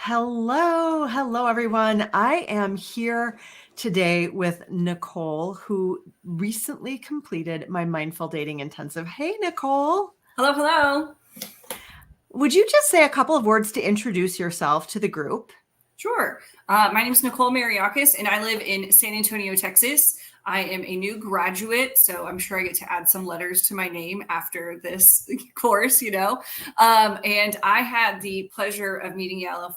Hello, everyone. I am here today with Nichole, who recently completed my mindful dating intensive. Hey, Nichole. Hello, hello. Would you just say a couple of words to introduce yourself to the group? Sure. My name is Nichole Mariakis, and I live in San Antonio, Texas. I am a new graduate, so I'm sure I get to add some letters to my name after this course, And I had the pleasure of meeting Yala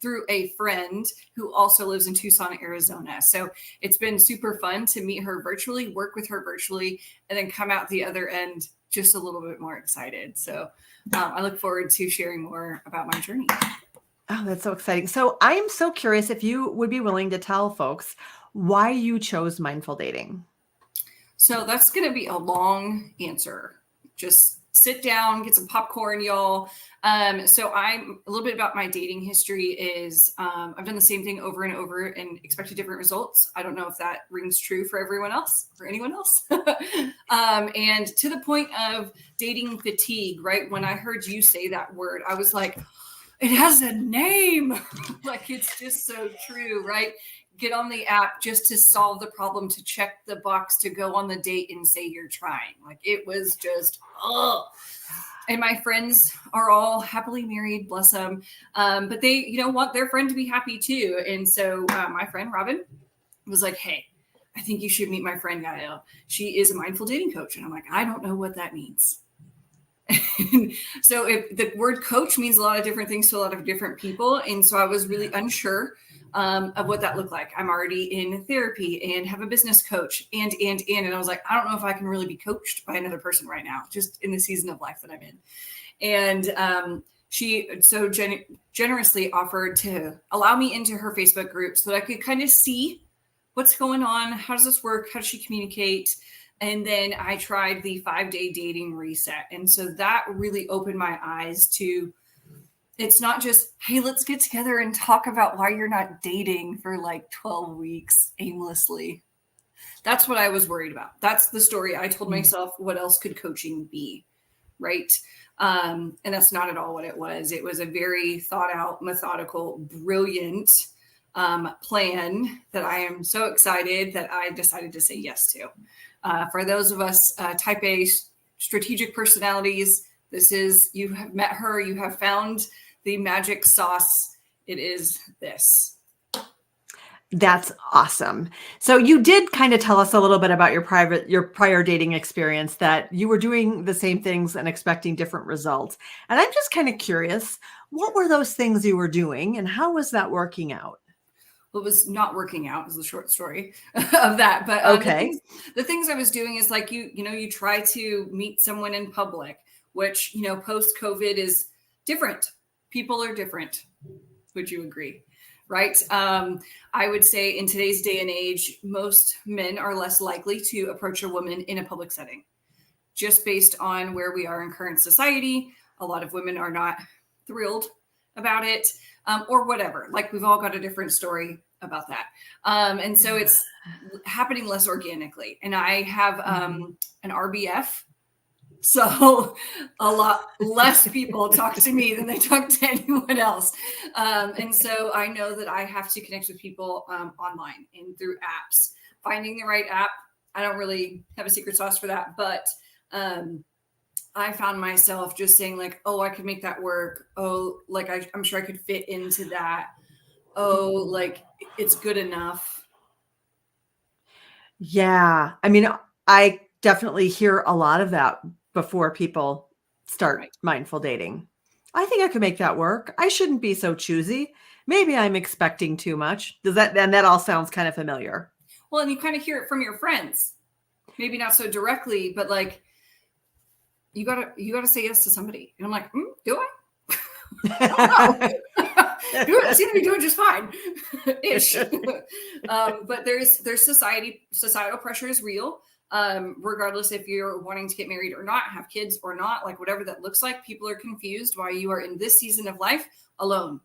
through a friend who also lives in Tucson, Arizona. So it's been super fun to meet her virtually, work with her virtually, and then come out the other end just a little bit more excited. So I look forward to sharing more about my journey. Oh, that's so exciting. So I am so curious if you would be willing to tell folks why you chose mindful dating. So that's going to be a long answer. Just sit down, get some popcorn, y'all. So I'm a little bit about my dating history is I've done the same thing over and over and expected different results. I don't know if that rings true for everyone else, for anyone else. And to the point of dating fatigue, right? When I heard you say that word, I was like, it has a name. Like it's just so true, right? Get on the app just to solve the problem, to check the box, to go on the date and say you're trying. Like it was just, oh. And my friends are all happily married, bless them. But they, want their friend to be happy too. And so my friend Robin was like, hey, I think you should meet my friend Gael. She is a mindful dating coach. And I'm like, I don't know what that means. So if the word coach means a lot of different things to a lot of different people. And so I was really unsure of what that looked like. I'm already in therapy and have a business coach and I was like, I don't know if I can really be coached by another person right now, just in the season of life that I'm in. And she so generously offered to allow me into her Facebook group so that I could kind of see what's going on. How does this work? How does she communicate? And then I tried the 5-day dating reset. And so that really opened my eyes to, it's not just, hey, let's get together and talk about why you're not dating for like 12 weeks aimlessly. That's what I was worried about. That's the story I told myself. What else could coaching be? Right. And that's not at all what it was. It was a very thought out, methodical, brilliant plan that I am so excited that I decided to say yes to. For those of us type A strategic personalities, this is, you have met her, you have found the magic sauce. It is this. That's awesome. So you did kind of tell us a little bit about your prior dating experience, that you were doing the same things and expecting different results. And I'm just kind of curious, what were those things you were doing and how was that working out? Well, it was not working out is the short story of that. But Okay. the things I was doing is like, you try to meet someone in public, which, post COVID is different. People are different. Would you agree? Right. I would say in today's day and age, most men are less likely to approach a woman in a public setting, just based on where we are in current society. A lot of women are not thrilled about it, or whatever. Like we've all got a different story about that. And so it's happening less organically. And I have an RBF. So a lot less people talk to me than they talk to anyone else. And so I know that I have to connect with people online and through apps. Finding the right app, I don't really have a secret sauce for that, but I found myself just saying like, oh, I could make that work. Oh, like I'm sure I could fit into that. Oh, like it's good enough. Yeah. I mean, I definitely hear a lot of that before people start Right. mindful dating. I think I could make that work. I shouldn't be so choosy. Maybe I'm expecting too much. And that all sounds kind of familiar. Well, and you kind of hear it from your friends. Maybe not so directly, but like you gotta say yes to somebody. And I'm like, do I? I don't know. I seem to be doing just fine, ish. But there's societal pressure is real. Regardless if you're wanting to get married or not, have kids or not, like whatever that looks like, people are confused why you are in this season of life alone.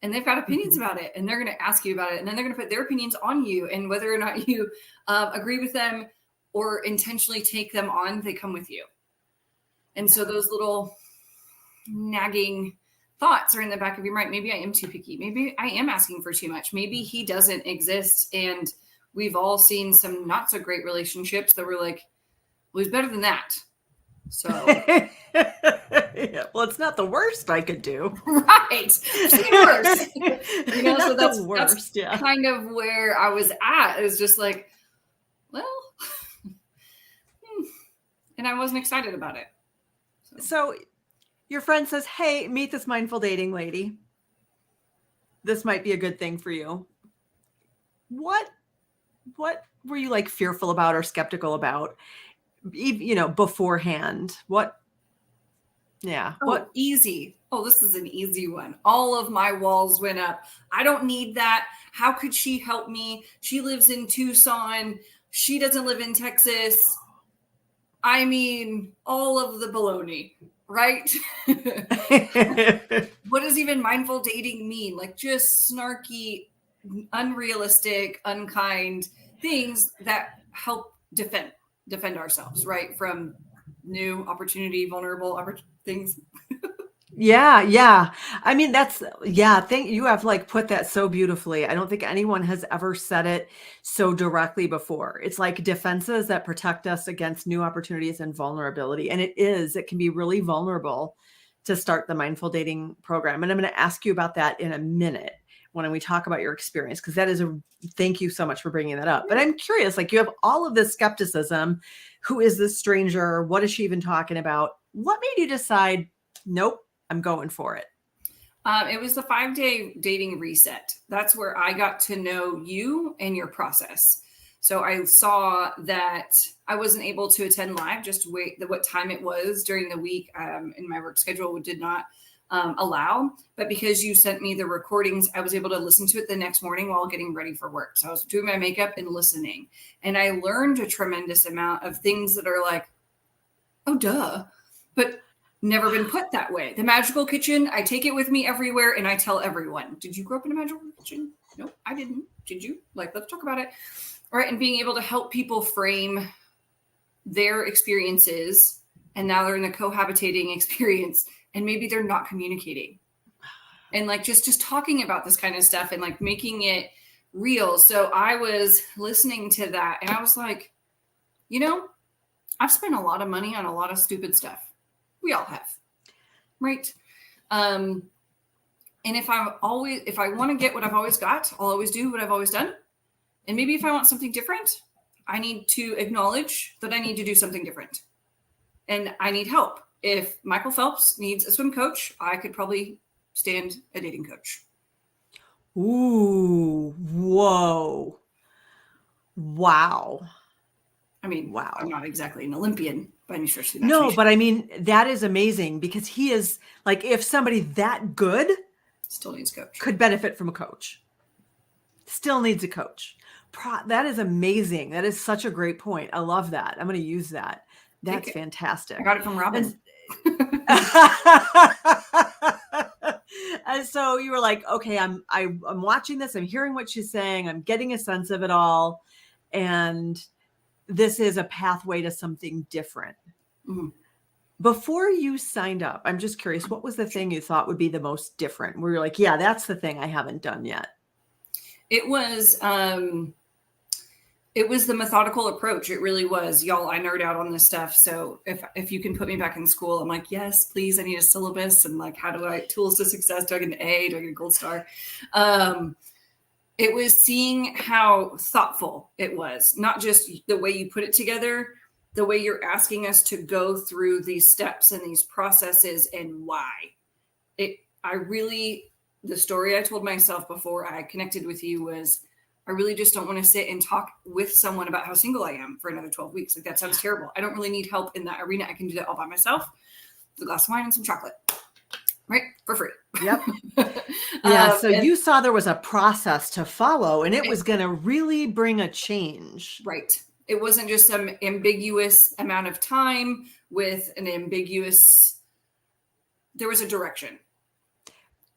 And they've got opinions about it, and they're going to ask you about it, and then they're going to put their opinions on you, and whether or not you agree with them or intentionally take them on, they come with you. And so those little nagging thoughts are in the back of your mind. Maybe I am too picky. Maybe I am asking for too much. Maybe he doesn't exist. And we've all seen some not so great relationships that were like, well, he's better than that. So, yeah, well, it's not the worst I could do. right. I've seen worse. So that's worst. Yeah. Kind of where I was at. Is just like, well, and I wasn't excited about it. So your friend says, hey, meet this mindful dating lady. This might be a good thing for you. What were you like fearful about or skeptical about, beforehand? What? Easy. Oh, this is an easy one. All of my walls went up. I don't need that. How could she help me? She lives in Tucson. She doesn't live in Texas. I mean, all of the baloney, right? What does even mindful dating mean? Like just snarky, unrealistic, unkind things that help defend ourselves, right? From new opportunity, vulnerable things. Yeah. I mean, you have like put that so beautifully. I don't think anyone has ever said it so directly before. It's like defenses that protect us against new opportunities and vulnerability. And it can be really vulnerable to start the mindful dating program. And I'm going to ask you about that in a minute when we talk about your experience, because thank you so much for bringing that up. But I'm curious, like you have all of this skepticism. Who is this stranger? What is she even talking about? What made you decide, nope, I'm going for it? It was the 5-day dating reset. That's where I got to know you and your process. So I saw that I wasn't able to attend live, just what time it was during the week, and my work schedule did not allow. But because you sent me the recordings, I was able to listen to it the next morning while getting ready for work. So I was doing my makeup and listening. And I learned a tremendous amount of things that are like, oh, duh. But never been put that way. The magical kitchen, I take it with me everywhere and I tell everyone. Did you grow up in a magical kitchen? No, I didn't. Did you? Like, let's talk about it. All right. And being able to help people frame their experiences. And now they're in a cohabitating experience and maybe they're not communicating. And like just talking about this kind of stuff and like making it real. So I was listening to that and I was like, I've spent a lot of money on a lot of stupid stuff. We all have, right? And if I want to get what I've always got, I'll always do what I've always done. And maybe if I want something different, I need to acknowledge that I need to do something different. And I need help. If Michael Phelps needs a swim coach, I could probably stand a dating coach. Ooh, whoa. Wow. I mean, wow. I'm not exactly an Olympian by any stretch of the imagination. No, but I mean, that is amazing because he is like, if somebody that good still needs a coach, could benefit from a coach, still needs a coach. That is amazing. That is such a great point. I love that. I'm going to use that. That's fantastic. I got it from Robin. And so you were like, okay, I'm watching this. I'm hearing what she's saying. I'm getting a sense of it all. And this is a pathway to something different. Mm-hmm. Before you signed up, I'm just curious, what was the thing you thought would be the most different? Where you're like, yeah, that's the thing I haven't done yet. It was the methodical approach. It really was. Y'all, I nerd out on this stuff. So if you can put me back in school, I'm like, yes, please. I need a syllabus. And like, how do I tools to success? Do I get an A? Do I get a gold star? It was seeing how thoughtful it was, not just the way you put it together, the way you're asking us to go through these steps and these processes and why. The story I told myself before I connected with you was, I really just don't want to sit and talk with someone about how single I am for another 12 weeks. Like, that sounds terrible. I don't really need help in that arena. I can do that all by myself with a glass of wine and some chocolate. Right? For free. Yep. Yeah. So you saw there was a process to follow and it was going to really bring a change. Right. It wasn't just some ambiguous amount of time with an ambiguous, there was a direction.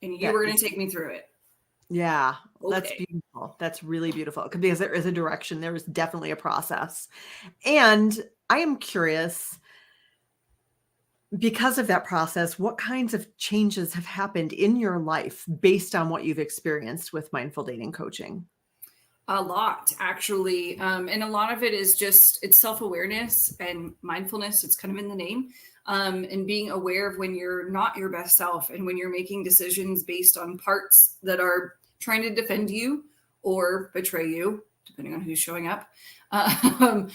And you were going to take me through it. Yeah. Okay. That's beautiful. That's really beautiful. Because there is a direction. There is definitely a process. And I am curious, because of that process, what kinds of changes have happened in your life based on what you've experienced with mindful dating coaching? A lot, actually. And a lot of it is just it's self-awareness and mindfulness. It's kind of in the name. And being aware of when you're not your best self and when you're making decisions based on parts that are trying to defend you or betray you, depending on who's showing up. And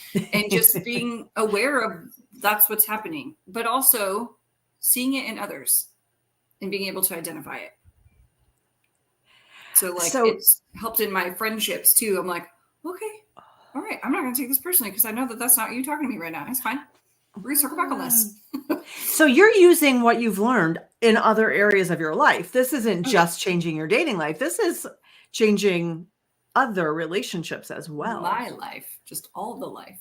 just being aware of that's what's happening, but also seeing it in others and being able to identify it. So like So, it's helped in my friendships too. I'm like, okay, all right, I'm not going to take this personally because I know that that's not you talking to me right now. It's fine. We're going to circle back on this. so you're using what you've learned in other areas of your life. This isn't Oh, yeah. just changing your dating life. This is changing other relationships as well. My life, just all the life.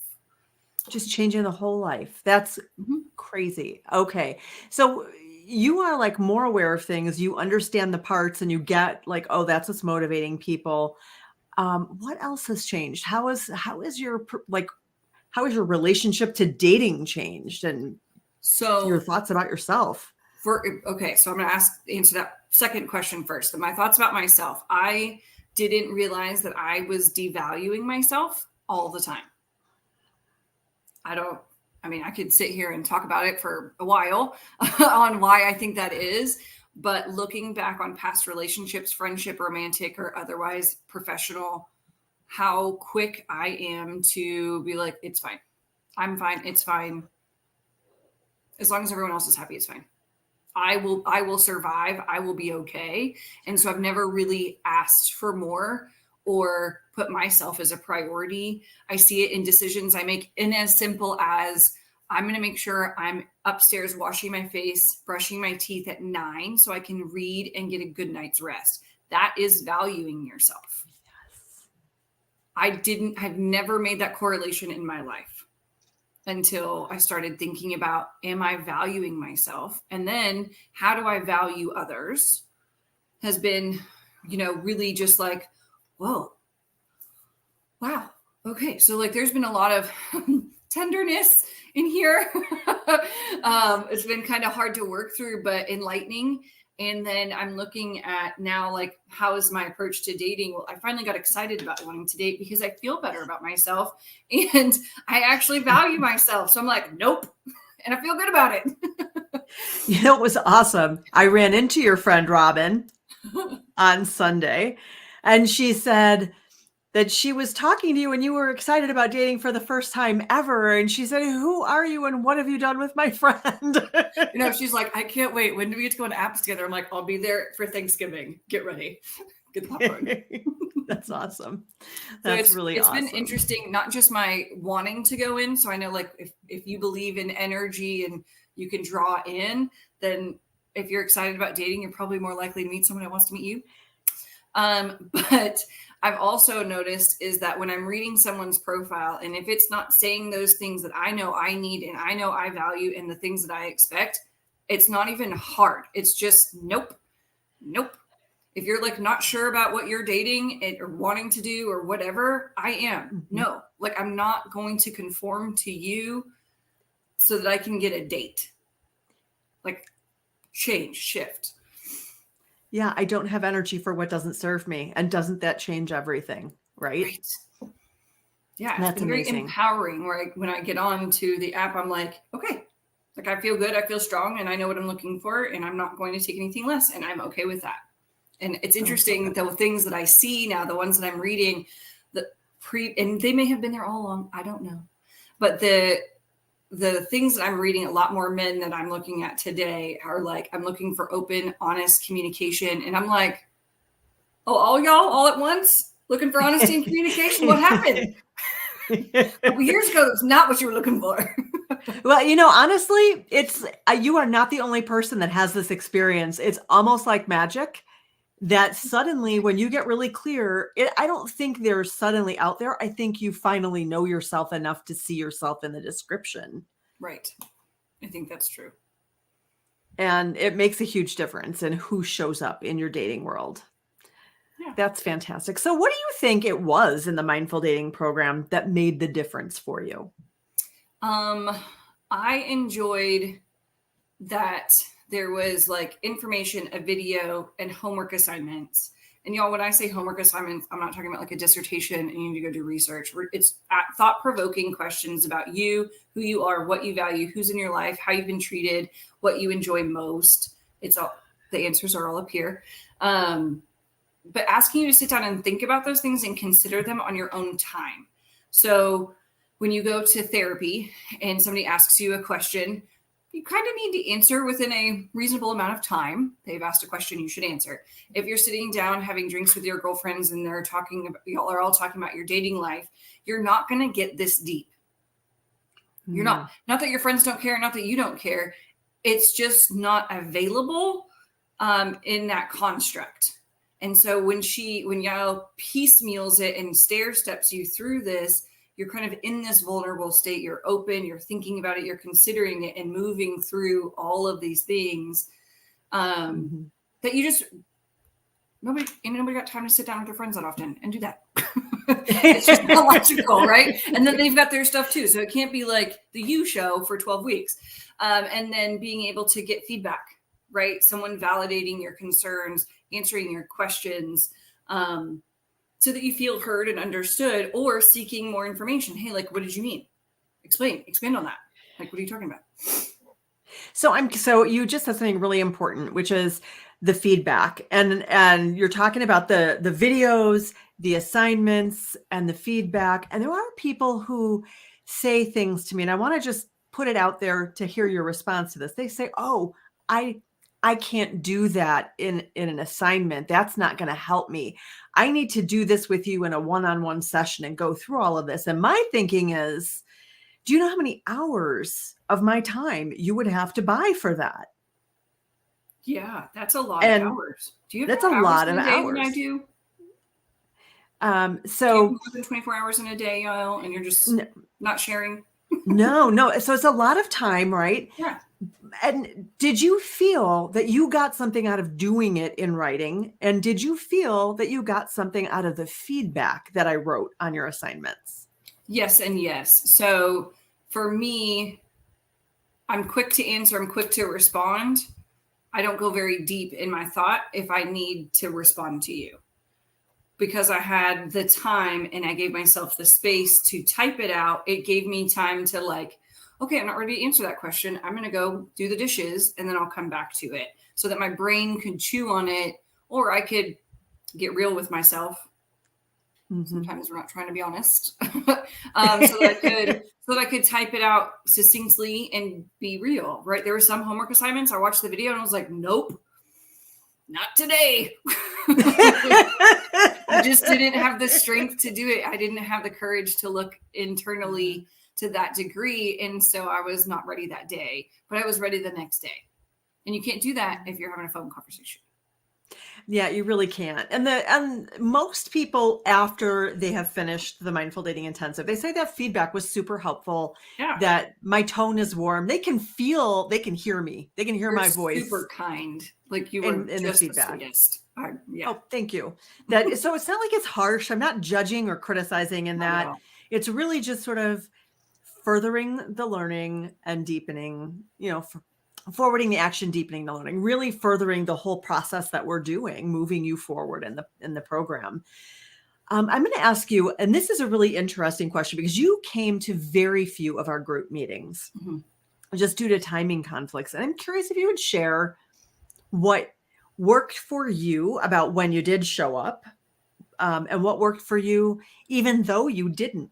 Just changing the whole life. That's Mhm. crazy. Okay. So you are like more aware of things. You understand the parts and you get like, oh, that's what's motivating people. What else has changed? How is your like how is your relationship to dating changed and your So thoughts about yourself? so I'm going to answer that second question first. My thoughts about myself. I didn't realize that I was devaluing myself all the time. I could sit here and talk about it for a while on why I think that is. But looking back on past relationships, friendship, romantic, or otherwise professional, how quick I am to be like, it's fine. I'm fine. It's fine. As long as everyone else is happy, it's fine. I will survive. I will be okay. And so I've never really asked for more or put myself as a priority. I see it in decisions I make in as simple as I'm going to make sure I'm upstairs washing my face, brushing my teeth at 9 so I can read and get a good night's rest. That is valuing yourself. I've never made that correlation in my life until I started thinking about, am I valuing myself? And then how do I value others has been, really just like, whoa, wow. Okay. So like, there's been a lot of tenderness in here. It's been kind of hard to work through, but enlightening. And then I'm looking at now, like, how is my approach to dating? Well, I finally got excited about wanting to date because I feel better about myself and I actually value myself. So I'm like, nope. And I feel good about it. It was awesome. I ran into your friend Robin on Sunday, and she said that she was talking to you and you were excited about dating for the first time ever. And she said, who are you and what have you done with my friend? She's like, I can't wait. When do we get to go on apps together? I'm like, I'll be there for Thanksgiving. Get ready. Get the popcorn. That's awesome. So That's really it's awesome. been interesting, not just my wanting to go in. So I know like if you believe in energy and you can draw in, then if you're excited about dating, you're probably more likely to meet someone that wants to meet you. But I've also noticed is that when I'm reading someone's profile, and if it's not saying those things that I know I need and I know I value and the things that I expect, it's not even hard. It's just nope. If you're like not sure about what you're dating or wanting to do or whatever, I am. Mm-hmm. No, like I'm not going to conform to you so that I can get a date. Like shift. Yeah, I don't have energy for what doesn't serve me. And doesn't that change everything? Right. Yeah, it's been amazing. Very empowering where when I get on to the app, I'm like, okay, like I feel good, I feel strong, and I know what I'm looking for, and I'm not going to take anything less, and I'm okay with that. And it's interesting, the things that I see now, the ones that I'm reading, and they may have been there all along, I don't know. But the things that I'm reading, a lot more men that I'm looking at today are like, I'm looking for open, honest communication. And I'm like, oh, all y'all all at once looking for honesty and communication? What happened? A couple years ago, that's not what you were looking for. Well, honestly, it's you are not the only person that has this experience. It's almost like magic that suddenly when you get really clear, I don't think they're suddenly out there. I think you finally know yourself enough to see yourself in the description. Right. I think that's true. And it makes a huge difference in who shows up in your dating world. Yeah. That's fantastic. So what do you think it was in the mindful dating program that made the difference for you? I enjoyed that there was like information, a video, and homework assignments. And y'all, when I say homework assignments, I'm not talking about like a dissertation and you need to go do research. It's thought-provoking questions about you, who you are, what you value, who's in your life, how you've been treated, what you enjoy most. It's all, the answers are all up here. But asking you to sit down and think about those things and consider them on your own time. So when you go to therapy and somebody asks you a question, you kind of need to answer within a reasonable amount of time. They've asked a question, you should answer. If you're sitting down having drinks with your girlfriends and they're talking about, y'all are all talking about your dating life, you're not going to get this deep. You're not that your friends don't care, not that you don't care. It's just not available in that construct. And so when y'all piecemeals it and stair steps you through this, you're kind of in this vulnerable state. You're open, you're thinking about it, you're considering it and moving through all of these things that you just, nobody got time to sit down with their friends that often and do that. It's just not logical, right? And then they've got their stuff too. So it can't be like the you show for 12 weeks. And then being able to get feedback, right? Someone validating your concerns, answering your questions, so that you feel heard and understood, or seeking more information. Hey, like, what did you mean? Expand on that. Like, what are you talking about? So you just said something really important, which is the feedback. And you're talking about the videos, the assignments, and the feedback. And there are people who say things to me, and I want to just put it out there to hear your response to this. They say, oh, I can't do that in an assignment. That's not going to help me. I need to do this with you in a one-on-one session and go through all of this. And my thinking is, do you know how many hours of my time you would have to buy for that? Yeah, that's a lot of hours. Do you have that's a lot of hours? When I do? So do you have more than 24 hours in a day, and you're just not sharing? No. So it's a lot of time, right? Yeah. And did you feel that you got something out of doing it in writing? And did you feel that you got something out of the feedback that I wrote on your assignments? Yes and yes. So for me, I'm quick to answer. I'm quick to respond. I don't go very deep in my thought if I need to respond to you. Because I had the time and I gave myself the space to type it out, it gave me time to like, okay, I'm not ready to answer that question. I'm going to go do the dishes and then I'll come back to it so that my brain could chew on it, or I could get real with myself. Sometimes we're not trying to be honest. So that I could type it out succinctly and be real, right? There were some homework assignments. I watched the video and I was like, nope, not today. I just didn't have the strength to do it. I didn't have the courage to look internally to that degree. And so I was not ready that day, but I was ready the next day. And you can't do that if you're having a phone conversation. Yeah, you really can't. And most people, after they have finished the Mindful Dating Intensive, they say that feedback was super helpful. Yeah. That my tone is warm. They can hear me. They can hear my voice. Super kind. Like you were in just the feedback. The sweetest. Yeah. Oh, thank you. So it's not like it's harsh. I'm not judging or criticizing in that. It's really just sort of furthering the learning and deepening, forwarding the action, deepening the learning, really furthering the whole process that we're doing, moving you forward in the program. I'm going to ask you, and this is a really interesting question because you came to very few of our group meetings just due to timing conflicts. And I'm curious if you would share what worked for you about when you did show up, and what worked for you, even though you didn't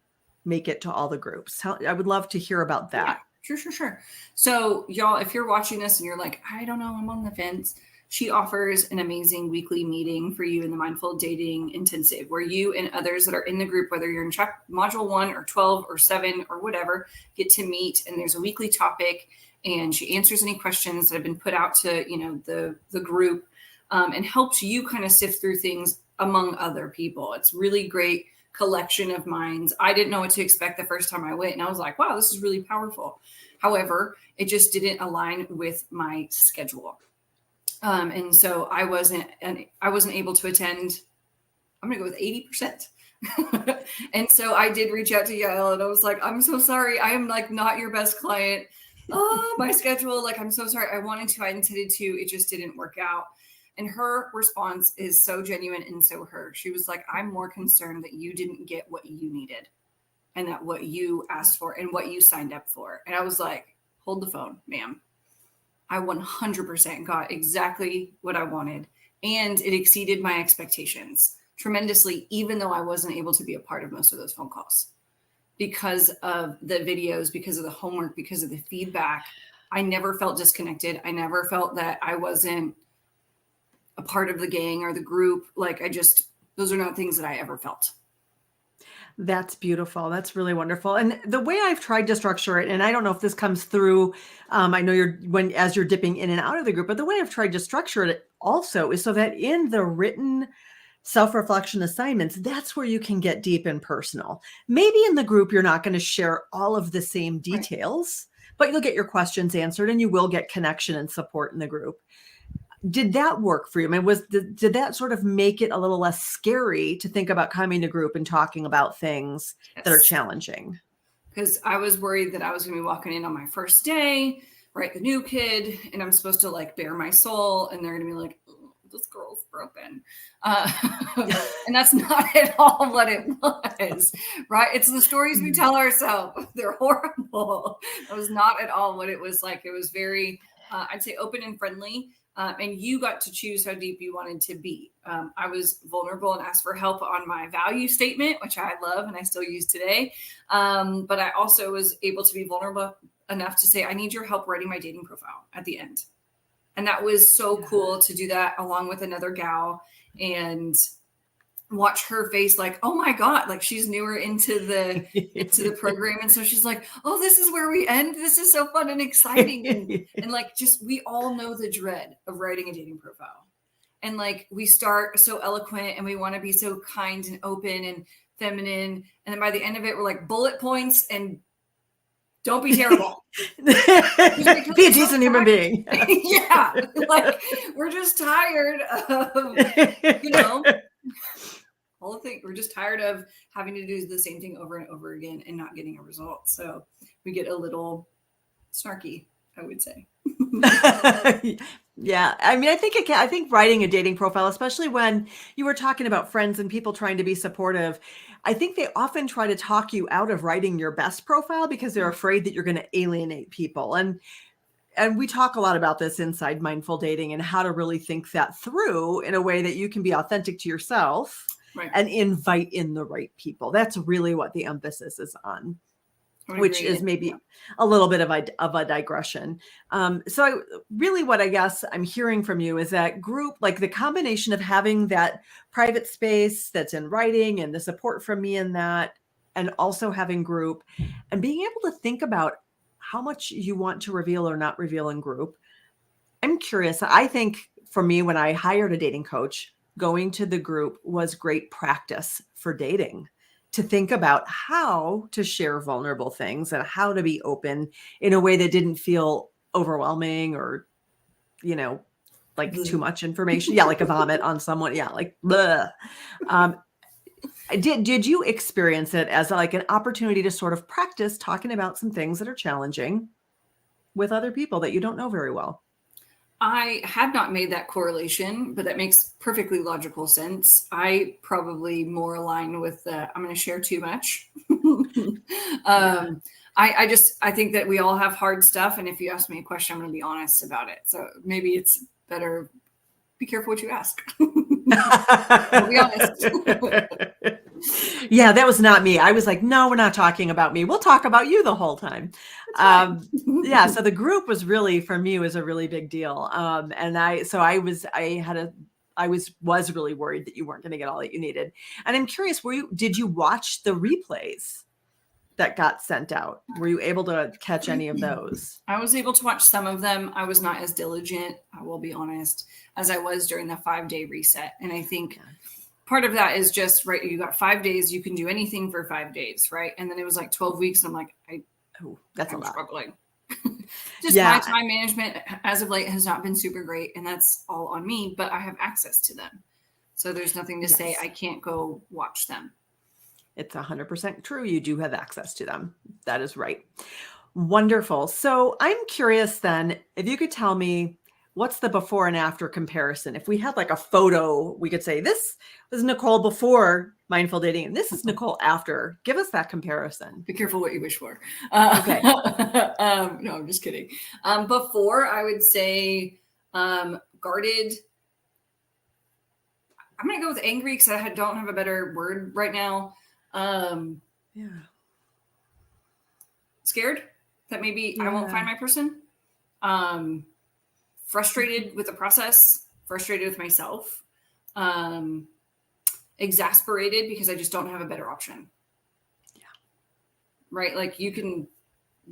make it to all the groups. I would love to hear about that. Yeah, sure. So y'all, if you're watching this and you're like, I don't know, I'm on the fence. She offers an amazing weekly meeting for you in the Mindful Dating Intensive, where you and others that are in the group, whether you're in module 1 or 12 or 7 or whatever, get to meet. And there's a weekly topic and she answers any questions that have been put out to, the group, and helps you kind of sift through things among other people. It's really great collection of minds. I didn't know what to expect the first time I went, and I was like, wow, this is really powerful. However, it just didn't align with my schedule. And so I wasn't able to attend. I'm going to go with 80%. And so I did reach out to Yael and I was like, I'm so sorry. I am like not your best client. oh, my schedule, like, I'm so sorry. I intended to, it just didn't work out. And her response is so genuine and so her. She was like, I'm more concerned that you didn't get what you needed and that what you asked for and what you signed up for. And I was like, hold the phone, ma'am. I 100% got exactly what I wanted. And it exceeded my expectations tremendously, even though I wasn't able to be a part of most of those phone calls because of the videos, because of the homework, because of the feedback. I never felt disconnected. I never felt that I wasn't a part of the gang or the group. Like, those are not things that I ever felt. That's beautiful. That's really wonderful. And the way I've tried to structure it, and I don't know if this comes through, I know as you're dipping in and out of the group, but the way I've tried to structure it also is so that in the written self-reflection assignments, that's where you can get deep and personal. Maybe in the group, you're not going to share all of the same details, but you'll get your questions answered and you will get connection and support in the group. Did that work for you? I mean, did that sort of make it a little less scary to think about coming to group and talking about things that are challenging? Because I was worried that I was going to be walking in on my first day, right? The new kid, and I'm supposed to like bare my soul, and they're going to be like, this girl's broken. And that's not at all what it was, right? It's the stories we tell ourselves. They're horrible. That was not at all what it was like. It was very, I'd say, open and friendly. And you got to choose how deep you wanted to be. I was vulnerable and asked for help on my value statement, which I love and I still use today. But I also was able to be vulnerable enough to say, I need your help writing my dating profile at the end. And that was so cool to do that along with another gal and watch her face like, oh my God, like she's newer into the program. And so she's like, oh, this is where we end. This is so fun and exciting. And like, just, we all know the dread of writing a dating profile. And like, we start so eloquent and we want to be so kind and open and feminine. And then by the end of it, we're like bullet points and don't be terrible. Be a decent human being. Yeah. Like, we're just tired of, all the things. We're just tired of having to do the same thing over and over again and not getting a result. So we get a little snarky, I would say. Yeah. I mean, I think writing a dating profile, especially when you were talking about friends and people trying to be supportive, I think they often try to talk you out of writing your best profile because they're afraid that you're going to alienate people. And we talk a lot about this inside Mindful Dating and how to really think that through in a way that you can be authentic to yourself and invite in the right people. That's really what the emphasis is on. Which is maybe a little bit of a digression. So really what I guess I'm hearing from you is that group, like the combination of having that private space that's in writing and the support from me in that, and also having group and being able to think about how much you want to reveal or not reveal in group. I'm curious. I think for me, when I hired a dating coach, going to the group was great practice for dating. To think about how to share vulnerable things and how to be open in a way that didn't feel overwhelming or, like too much information. Yeah, like a vomit on someone. Yeah, like bleh. Did you experience it as like an opportunity to sort of practice talking about some things that are challenging with other people that you don't know very well? I had not made that correlation, but that makes perfectly logical sense. I probably more align with the I'm going to share too much. I think that we all have hard stuff. And if you ask me a question, I'm going to be honest about it. So maybe it's better. Be careful what you ask. I'll be honest. Yeah, that was not me. I was like, no, we're not talking about me. We'll talk about you the whole time. Yeah. So the group was really, for me, was a really big deal. And I was really worried that you weren't going to get all that you needed. And I'm curious, did you watch the replays that got sent out? Were you able to catch any of those? I was able to watch some of them. I was not as diligent, I will be honest, as I was during the 5-day reset. And I think part of that is just, right, you got 5 days, you can do anything for 5 days, right? And then it was like 12 weeks. And I'm like, I'm struggling. Just my time management as of late has not been super great. And that's all on me, but I have access to them. So there's nothing to say I can't go watch them. It's 100% true. You do have access to them. That is right. Wonderful. So I'm curious then, if you could tell me what's the before and after comparison? If we had like a photo, we could say this was Nichole before mindful dating and this is Nichole after. Give us that comparison. Be careful what you wish for. Okay. No, I'm just kidding. Before, I would say guarded. I'm going to go with angry because I don't have a better word right now. Yeah. Scared that maybe I won't find my person. Frustrated with the process, frustrated with myself, exasperated because I just don't have a better option. Yeah. Right? Like you can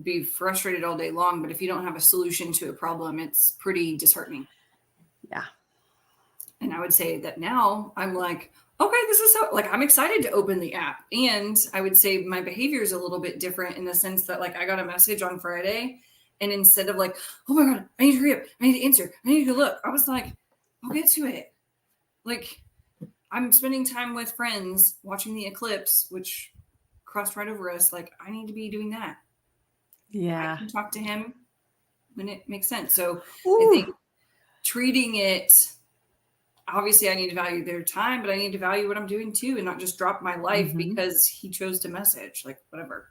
be frustrated all day long, but if you don't have a solution to a problem, it's pretty disheartening. Yeah. And I would say that now I'm like, okay, this is so, like, I'm excited to open the app. And I would say my behavior is a little bit different in the sense that, like, I got a message on Friday, and instead of like, oh my God, I need to hurry up, I need to answer, I need to look, I was like, I'll get to it. Like, I'm spending time with friends watching the eclipse, which crossed right over us. Like, I need to be doing that. Yeah. I can talk to him when it makes sense. So Ooh. I think treating it, obviously I need to value their time, but I need to value what I'm doing too, and not just drop my life because he chose to message, like whatever.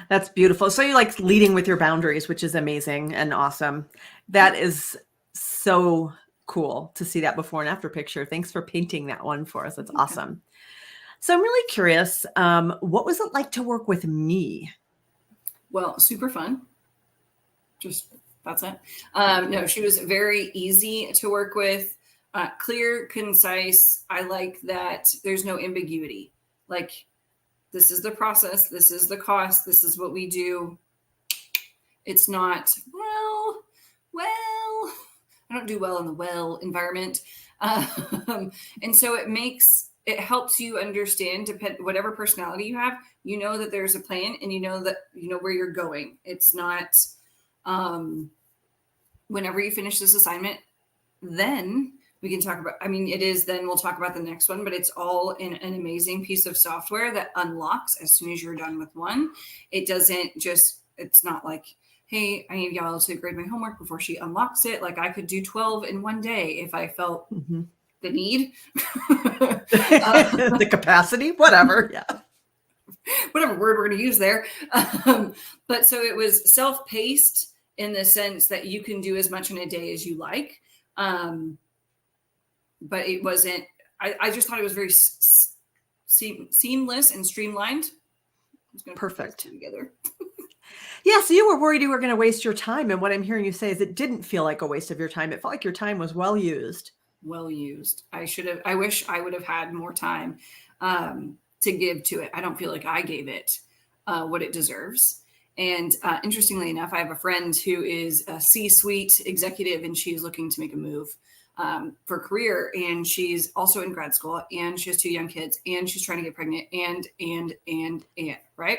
That's beautiful. So you like leading with your boundaries, which is amazing and awesome. That is so cool to see that before and after picture. Thanks for painting that one for us. That's awesome. So I'm really curious, what was it like to work with me? Well, super fun. Just that's it. No, she was very easy to work with. Clear, concise. I like that there's no ambiguity. Like, this is the process, this is the cost, this is what we do. It's not, well, I don't do well in the well environment. And so it helps you understand, whatever personality you have, you know that there's a plan and you know where you're going. It's not, whenever you finish this assignment, then we can talk about, it is, then we'll talk about the next one, but it's all in an amazing piece of software that unlocks as soon as you're done with one. It doesn't just, it's not like, hey, I need y'all to grade my homework before she unlocks it. Like, I could do 12 in one day if I felt the need. The capacity, whatever. Yeah. Whatever word we're going to use there. But so it was self-paced in the sense that you can do as much in a day as you like. But it wasn't, I just thought it was very seamless and streamlined. Perfect. Together. Yeah, so you were worried you were going to waste your time. And what I'm hearing you say is it didn't feel like a waste of your time. It felt like your time was well used. Well used. I wish I would have had more time to give to it. I don't feel like I gave it what it deserves. And interestingly enough, I have a friend who is a C-suite executive, and she's looking to make a move for career. And she's also in grad school, and she has 2 young kids, and she's trying to get pregnant, and right?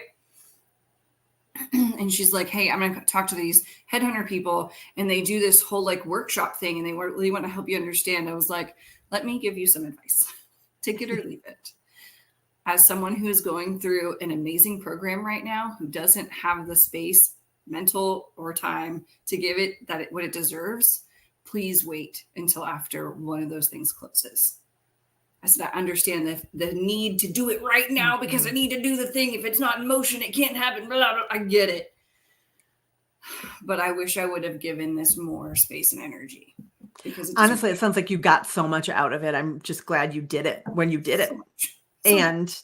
And she's like, hey, I'm going to talk to these headhunter people, and they do this whole like workshop thing, and they really want to help you understand. I was like, let me give you some advice. Take it or leave it. As someone who is going through an amazing program right now, who doesn't have the space, mental or time, to give it what it deserves, please wait until after one of those things closes. I said, I understand the need to do it right now because I need to do the thing. If it's not in motion, it can't happen. Blah, blah, blah. I get it. But I wish I would have given this more space and energy. Because honestly, it sounds like you got so much out of it. I'm just glad you did it when you did it. And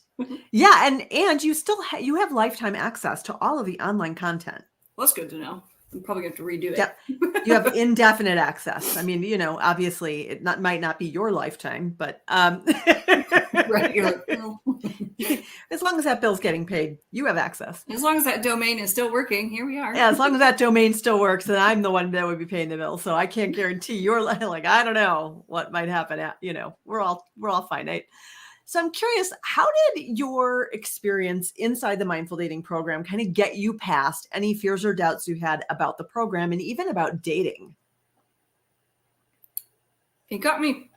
yeah, and you still you have lifetime access to all of the online content. Well, that's good to know. I'm probably going to have to redo it. Yep. You have indefinite access. I mean, obviously it might not be your lifetime, but right. You're like, well. As long as that bill's getting paid, you have access. As long as that domain is still working, here we are. Yeah, as long as that domain still works, then I'm the one that would be paying the bill. So I can't guarantee your like, I don't know what might happen. We're all finite. So I'm curious, how did your experience inside the Mindful Dating program kind of get you past any fears or doubts you had about the program and even about dating? It got me.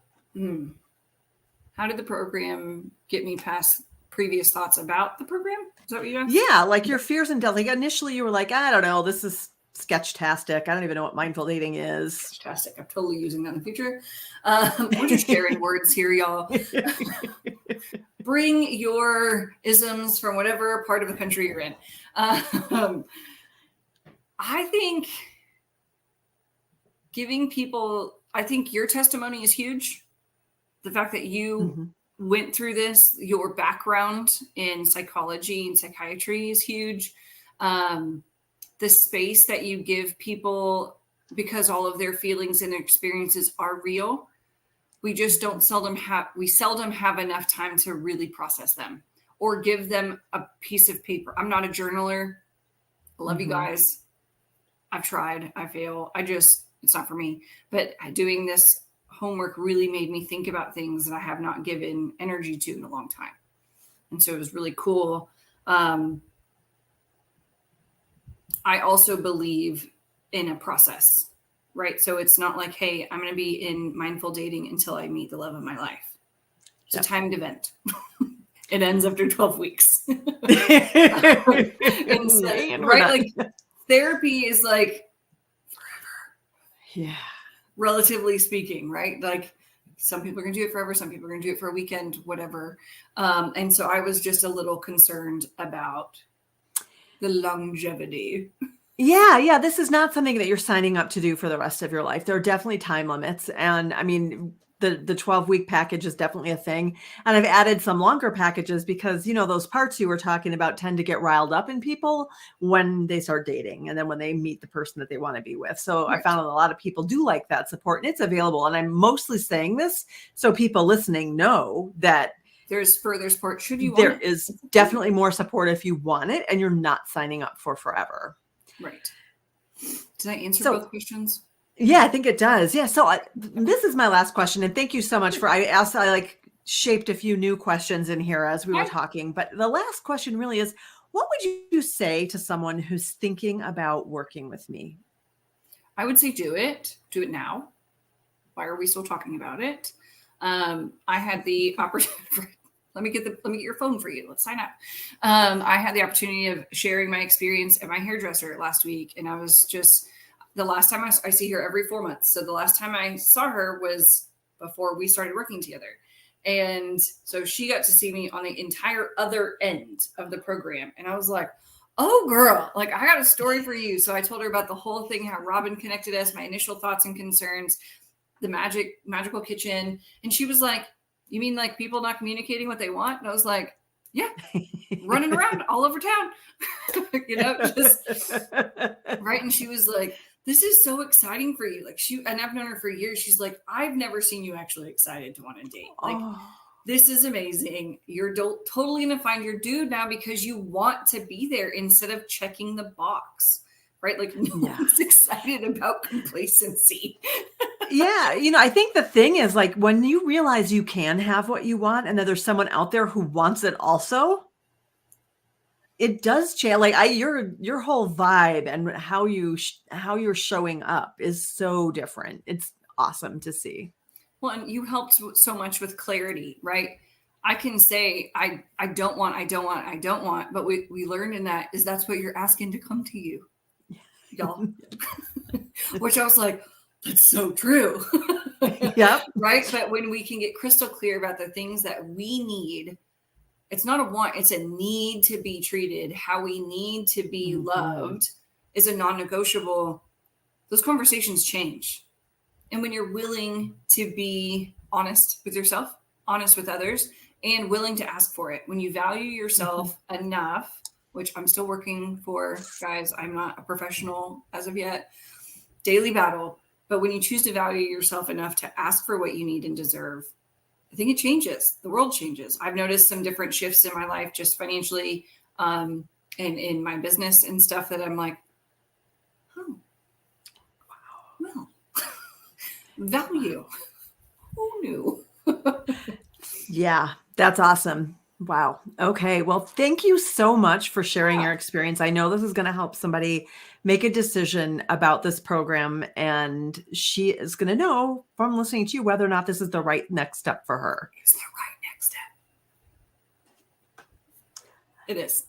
How did the program get me past previous thoughts about the program. Is that what you asked? Yeah, like your fears and doubts. Like initially you were like, I don't know, this is sketch-tastic. I don't even know what mindful dating is. Fantastic. I'm totally using that in the future. We're just sharing words here, y'all. Bring your isms from whatever part of the country you're in. I think giving people, I think your testimony is huge. The fact that you went through this, your background in psychology and psychiatry is huge. The space that you give people, because all of their feelings and experiences are real. We just seldom have enough time to really process them or give them a piece of paper. I'm not a journaler. I love you guys. I've tried. I fail. It's not for me. But doing this homework really made me think about things that I have not given energy to in a long time. And so it was really cool. I also believe in a process, right? So it's not like, hey, I'm going to be in mindful dating until I meet the love of my life. It's a timed event. It ends after 12 weeks. Right? Like therapy is like forever. Yeah. Relatively speaking, right? Like some people are going to do it forever. Some people are going to do it for a weekend, whatever. And so I was just a little concerned about the longevity. Yeah. This is not something that you're signing up to do for the rest of your life. There are definitely time limits. And I mean, the 12-week package is definitely a thing. And I've added some longer packages because, those parts you were talking about tend to get riled up in people when they start dating and then when they meet the person that they want to be with. So I found that a lot of people do like that support, and it's available. And I'm mostly saying this so people listening know that there's further support should you want there it. is definitely more support if you want it and you're not signing up for forever. Right. Did I answer both questions? Yeah, I think it does. Yeah. So this is my last question. And thank you so much I shaped a few new questions in here as we were talking. But the last question really is, what would you say to someone who's thinking about working with me? I would say do it. Do it now. Why are we still talking about it? I had the opportunity. Let me get your phone for you. Let's sign up. I had the opportunity of sharing my experience at my hairdresser last week. And I was just, the last time I see her every 4 months. So the last time I saw her was before we started working together. And so she got to see me on the entire other end of the program. And I was like, oh girl, like I got a story for you. So I told her about the whole thing, how Robin connected us, my initial thoughts and concerns, the magical kitchen. And she was like, you mean like people not communicating what they want? And I was like, yeah, running around all over town, just right. And she was like, this is so exciting for you. Like and I've known her for years. She's like, I've never seen you actually excited to want to date. Like, this is amazing. You're totally going to find your dude now because you want to be there instead of checking the box, right? Like no one's excited about complacency. Yeah. I think the thing is like when you realize you can have what you want and that there's someone out there who wants it also, it does change. Like your whole vibe and how you're showing up is so different. It's awesome to see. Well, and you helped so much with clarity, right? I can say, I don't want, but we learned in that's what you're asking to come to you, y'all. Which I was like, that's so true. Yep. Right. But when we can get crystal clear about the things that we need, it's not a want, it's a need to be treated. How we need to be loved is a non-negotiable. Those conversations change. And when you're willing to be honest with yourself, honest with others, and willing to ask for it, when you value yourself enough, which I'm still working for, guys, I'm not a professional as of yet, daily battle. But when you choose to value yourself enough to ask for what you need and deserve, I think it changes. The world changes. I've noticed some different shifts in my life, just financially, and in my business and stuff that I'm like, oh, wow, well, value. Who knew? Yeah, that's awesome. Wow. Okay. Well, thank you so much for sharing your experience. I know this is going to help somebody make a decision about this program, and she is going to know from listening to you whether or not this is the right next step for her. It's the right next step. It is.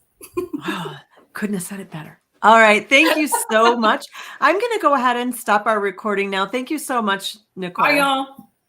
Oh, couldn't have said it better. All right. Thank you so much. I'm going to go ahead and stop our recording now. Thank you so much, Bye, Nichole. y'all.